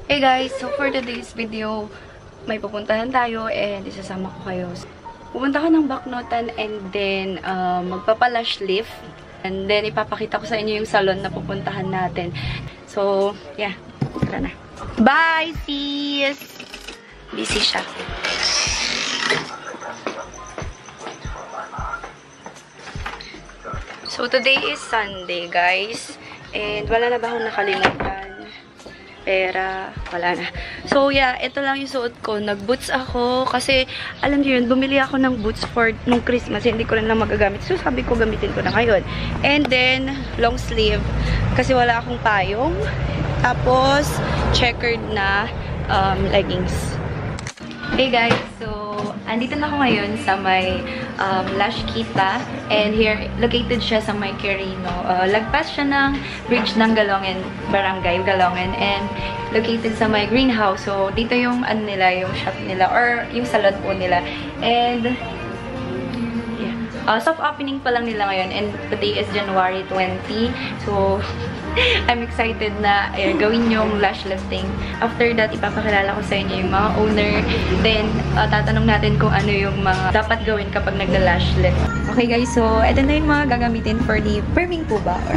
Hey guys, so for today's video, may pupuntahan tayo and isasama ko kayo. Pupunta ko ng Baknotan and then magpapalash lift. And then ipapakita ko sa inyo yung salon na pupuntahan natin. So, yeah. Tara na. Bye, sis! Busy siya. So, today is Sunday, guys. And wala na ba akong nakalimutan? Pera, wala na. So, yeah, ito lang yung suot ko. Nag-boots ako kasi, alam niyo yun, bumili ako ng boots for nung Christmas. Hindi ko rin lang magagamit. So, sabi ko, gamitin ko na ngayon. And then, long sleeve. Kasi wala akong payong. Tapos, checkered na leggings. Hey guys, so, andito na ako ngayon sa may Lash Kita. And here, located siya sa may Quirino. Lagpas siya ng bridge ng Galongen, Barangay Galongen. And located sa may greenhouse. So, dito yung ano nila, yung shop nila or yung salon po nila. And, yeah. Soft opening pa lang nila ngayon. And today is January 20. So, I'm excited na gawin yung lash lifting. After that, ipapakilala ko sa inyo yung mga owner. Then, tatanong natin kung ano yung mga dapat gawin kapag nagla-lash lift. Okay guys, so ito na yung mga gagamitin for the firming po ba? Or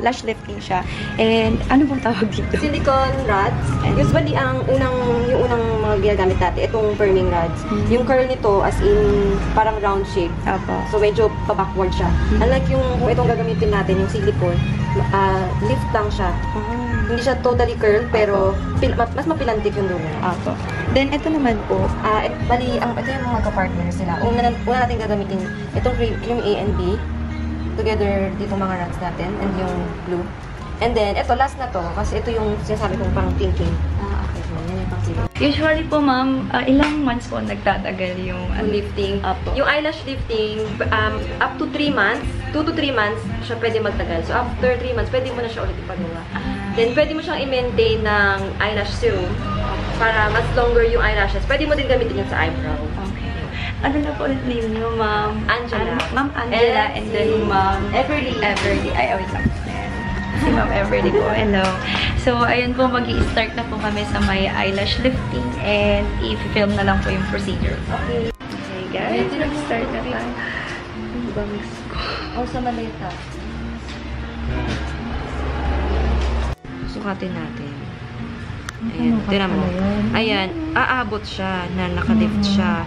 lash lifting siya. And ano bang tawag dito? Silicone rods. Usually, yung unang mga ginagamit natin, itong firming rods. Yung curl nito, as in, parang round shape. Apo. So, medyo pa-backward siya. Unlike yung kung itong gagamitin natin, yung silicone, lift lang siya. Hindi siya totally curl, pero mas mapilantik yung dulo. Apo. Then, ito naman po. Bali, ito yung mga partners sila. Una natin gagamitin itong cream A and B. Together, dito mga rods natin. And yung blue. And then, ito, last na to. Kasi ito yung sinasabi kong parang tinting. Okay. Yan yung pang-silo. Usually po, ma'am, ilang months po nagtatagal yung Lifting. Apo. Yung eyelash lifting, up to 3 months, 2 to 3 months, siya pwede magtagal. So, after 3 months, pwede mo na siya ulit ipagawa. Then, pwede mo siyang i-maintain ng eyelash serum para mas longer yung eyelashes. Pwede mo din gamitin yun sa eyebrow. Okay. Ano na po ulit name niyo, ma'am? Angela. Ma'am Angela and then ma'am Everly. Everly. Ay, wait lang. Si Ma'am Everly po. Hello. So, ayun po, mag-i-start na po kami sa may eyelash lifting and i-film na lang po yung procedure. Okay. Okay, guys. Mag-start na tayo. Ano ba mix ko? O, sa maleta. Sukatin natin. Ayan, tira mo. Ayan, aabot siya na nakalift siya.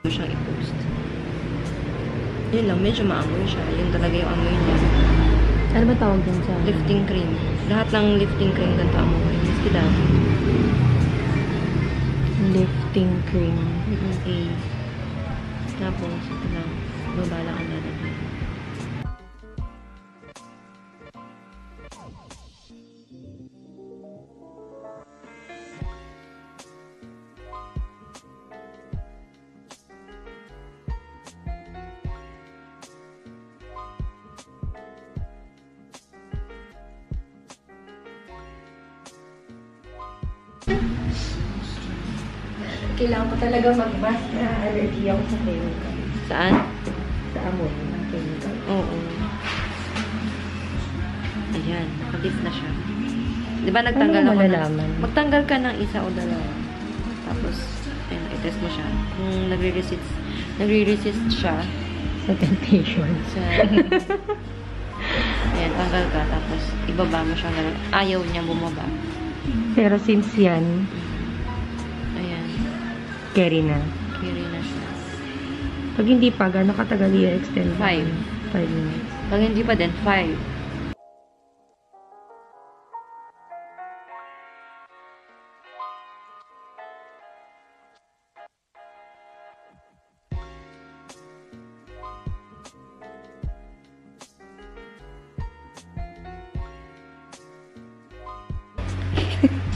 Siyang i-post. Yun lang, medyo maamoy siya. Yun talaga yung amoy niya. Ano ba tawag din sa Lifting cream. Lahat ng lifting cream ganito amoy. Miski dati. lifting cream? Okay. Tapos, ito lang. Babala ka na lang. Kailangan ko talaga mag-mask na allergy ako sa chemical. Saan? Sa amoy ng chemical. Oo. Ayan, nakabit na siya. Di ba nagtanggal Ano ako malalaman? Magtanggal ka ng isa o dalawa. Tapos, ayun, i-test mo siya. Kung nagre-resist siya, Sa temptation. sa... ayan, tanggal ka. Tapos, ibaba mo siya. Ayaw niya bumaba. Pero since yan, Ayan, carry na. carry na siya. Pag hindi pa, gano'ng katagal i-extend? 5. 5 minutes. Pag hindi pa din, 5.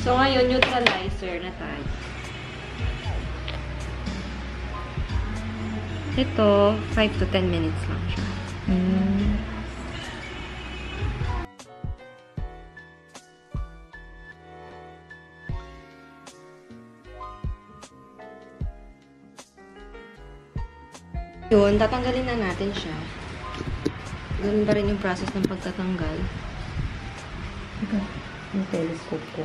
So, ngayon, neutralizer na tayo. Ito, 5 to 10 minutes lang siya. Mm. Yun, tatanggalin na natin siya. Ganun pa rin yung process ng pagtatanggal. Teka, yung telescope ko.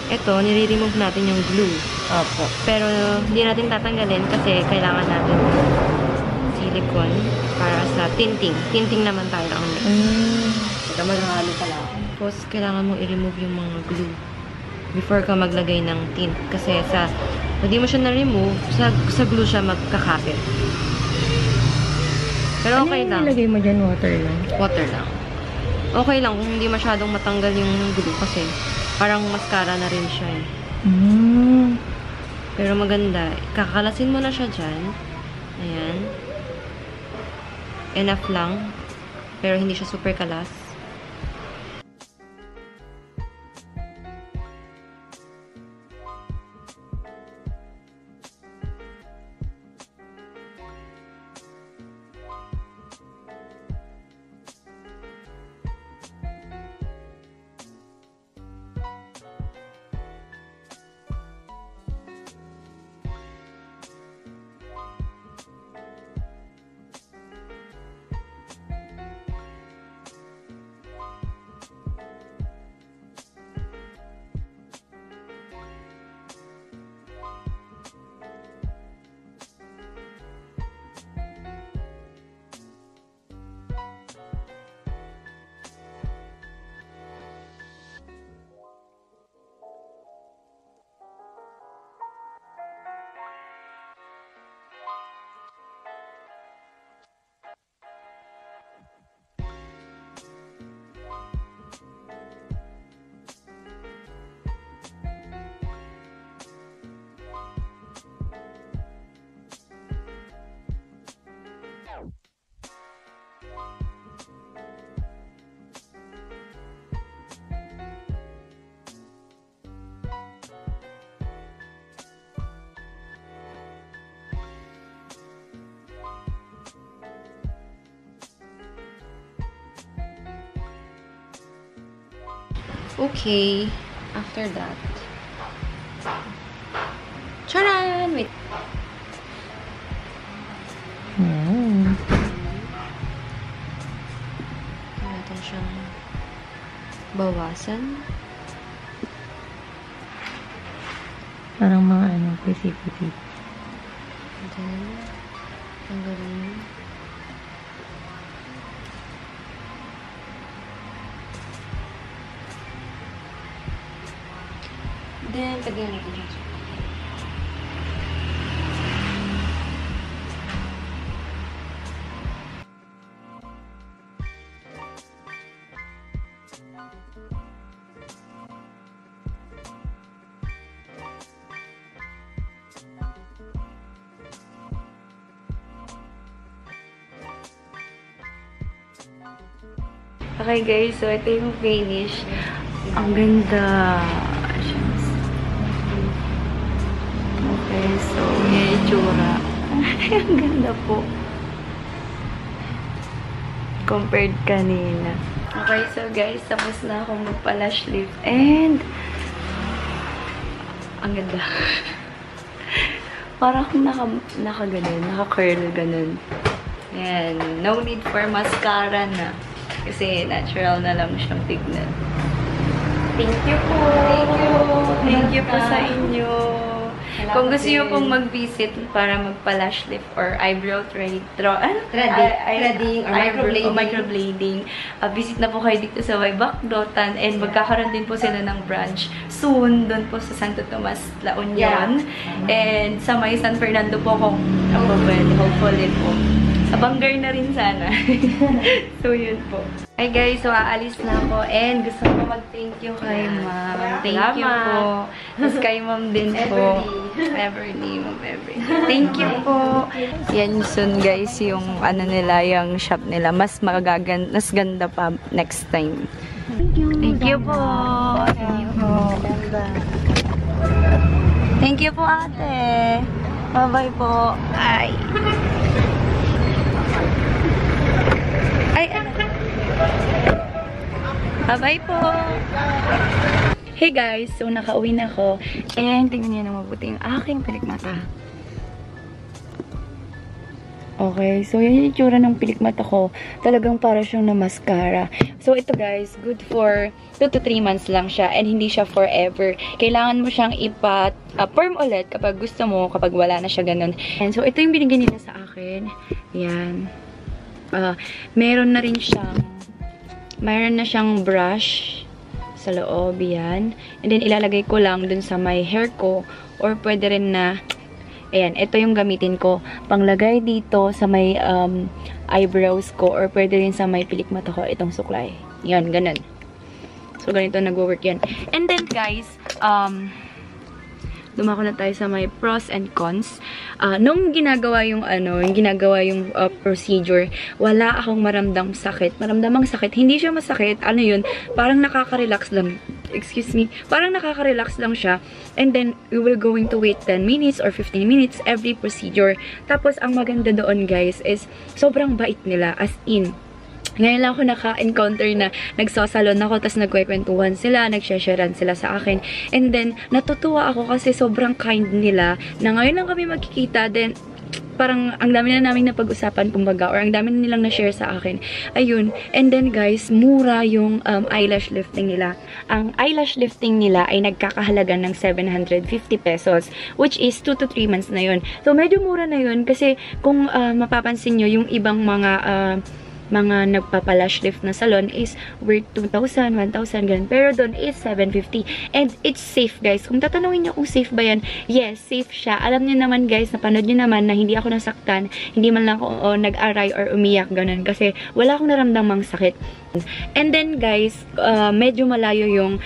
Ito, nire-remove natin yung glue. Opo. Pero, hindi natin tatanggalin kasi kailangan natin silicone para sa tinting. Tinting naman tayo ang next. Mm. Ito maghalo pala ako. Tapos, kailangan mong i-remove yung mga glue before ka maglagay ng tint. Kasi hindi mo siya na-remove, sa glue siya magkakapit. Pero okay Ano lang. yung nilagay mo dyan? Water lang? Water lang. Okay lang kung hindi masyadong matanggal yung glue kasi parang mascara na rin siya eh. Mm. Pero maganda. Kakalasin mo na siya dyan. Ayan. Enough lang. Pero hindi siya super kalas. Okay. After that. Charan! Wait. Mm. Natin siyang bawasan. Parang mga precipitate. And then, tanggalin. Then, pagyan natin siya. Okay guys, so ito yung finish. Ang ganda. Okay, so yan yung tsura. Ang ganda po. Compared kanina. Okay, so guys, tapos na akong magpa-lash lift. And ang ganda. Parang naka-ganun, naka-curl ganun. Ayan. No need for mascara na. Kasi natural na lang siyang tignan. Thank you po. Thank you po sa inyo. Kung gusto nyo pong mag-visit para magpa-lash lift or eyebrow threading or microblading, visit na po kayo dito sa Waybakdotan and magkakaroon din po sila ng branch soon doon po sa Santo Tomas, La Union. And sa may San Fernando po kung ako pwede, hopefully po. Sa Bangar na rin sana. So, yun po. Hi guys, so aalis na ako and gusto ko mag-thank you kay ma'am. Thank you po. Tapos kay ma'am din po. Everly, ma'am Everly. Thank you po. Yan soon guys, yung ano nila, yung shop nila. Mas ganda pa next time. Thank you po. Thank you po. Thank you po ate. Bye-bye po. Ay. Bye-bye po! Hey guys! So, nakauwi na ako. And, tingnan niyo na mabuti yung aking pilikmata. Okay, so yan yung itsura ng pilikmata ko. Talagang para siyang na mascara. So, ito guys, good for 2 to 3 months lang siya. And hindi siya forever. Kailangan mo siyang perm ulit kapag gusto mo, kapag wala na siya ganun. And so, ito yung binigyan nila sa akin. Yan. Meron na mayroon na siyang brush sa loob, yan. And then, ilalagay ko lang dun sa may hair ko. Or pwede rin na, ayan, ito yung gamitin ko. Panglagay dito sa may eyebrows ko. Or pwede rin sa may pilikmata ko, itong suklay. Yan, ganun. So, ganito nag-work yan. And then, guys, dumako na tayo sa may pros and cons. Nung ginagawa yung procedure, wala akong maramdamang sakit. Hindi siya masakit. Ano yun? Parang nakaka-relax lang. Excuse me. Parang nakaka-relax lang siya. And then, we will going to wait 10 minutes or 15 minutes every procedure. Tapos, ang maganda doon, guys, is sobrang bait nila. As in, ngayon lang ako naka-encounter na nagsasalon ako, tapos nagkwekwentuhan sila, nagsha-sharean sila sa akin. And then, natutuwa ako kasi sobrang kind nila na ngayon lang kami magkikita. Then, parang ang dami na namin napag-usapan, kumbaga, or ang dami na nilang na-share sa akin. Ayun. And then, guys, mura yung eyelash lifting nila. Ang eyelash lifting nila ay nagkakahalaga ng 750 pesos, which is 2 to 3 months na yun. So, medyo mura na yun kasi kung mapapansin nyo, yung ibang mga nagpapalash lift na salon is worth 2,000, 1,000, ganun. Pero doon is 750. And it's safe, guys. Kung tatanungin nyo kung safe ba yan, yes, safe siya. Alam nyo naman, guys, napanood nyo naman na hindi ako nasaktan, hindi man lang ako nag-aray or umiyak, ganun. Kasi wala akong naramdamang sakit. And then, guys, medyo malayo yung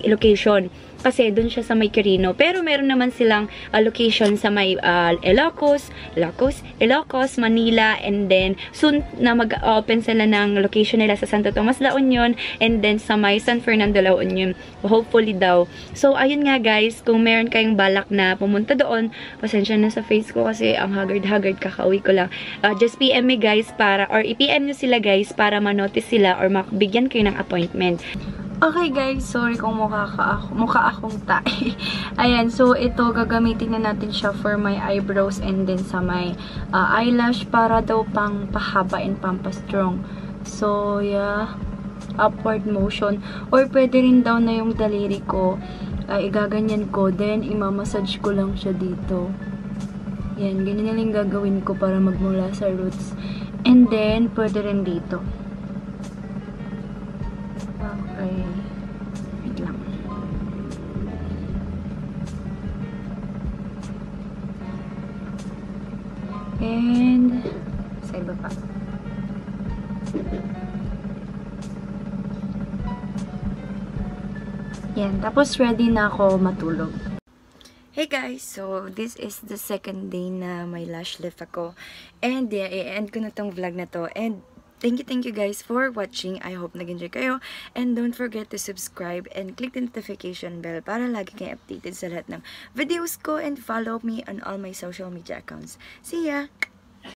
location. Kasi doon siya sa may Quirino. Pero meron naman silang location sa may Ilocos, Manila, and then soon na mag-open sila ng location nila sa Santo Tomas, La Union, and then sa may San Fernando, La Union. Hopefully daw. So, ayun nga guys, kung meron kayong balak na pumunta doon, pasensya na sa face ko kasi ang haggard-haggard, kakauwi ko lang. Just PM me guys or i-PM nyo sila guys para ma-notice sila or makabigyan kayo ng appointment. Okay guys, sorry kung mukha akong tae. Ayan, so ito gagamitin na natin siya for my eyebrows and then sa my eyelash para daw pang pahaba and pampa-strong. So yeah, upward motion. Or pwede rin daw na yung daliri ko, igaganyan ko, then imamassage ko lang siya dito. Yan, ganyan na lang gagawin ko para magmula sa roots. And then, pwede rin dito. Okay. Wait lang. And sa iba pa. Yan. Tapos ready na ako matulog. Hey guys! So, this is the second day na may lash lift ako. And yeah, i-end ko na tong vlog na to. And thank you guys for watching. I hope nag-enjoy kayo. And don't forget to subscribe and click the notification bell para lagi kayo updated sa lahat ng videos ko, and follow me on all my social media accounts. See ya!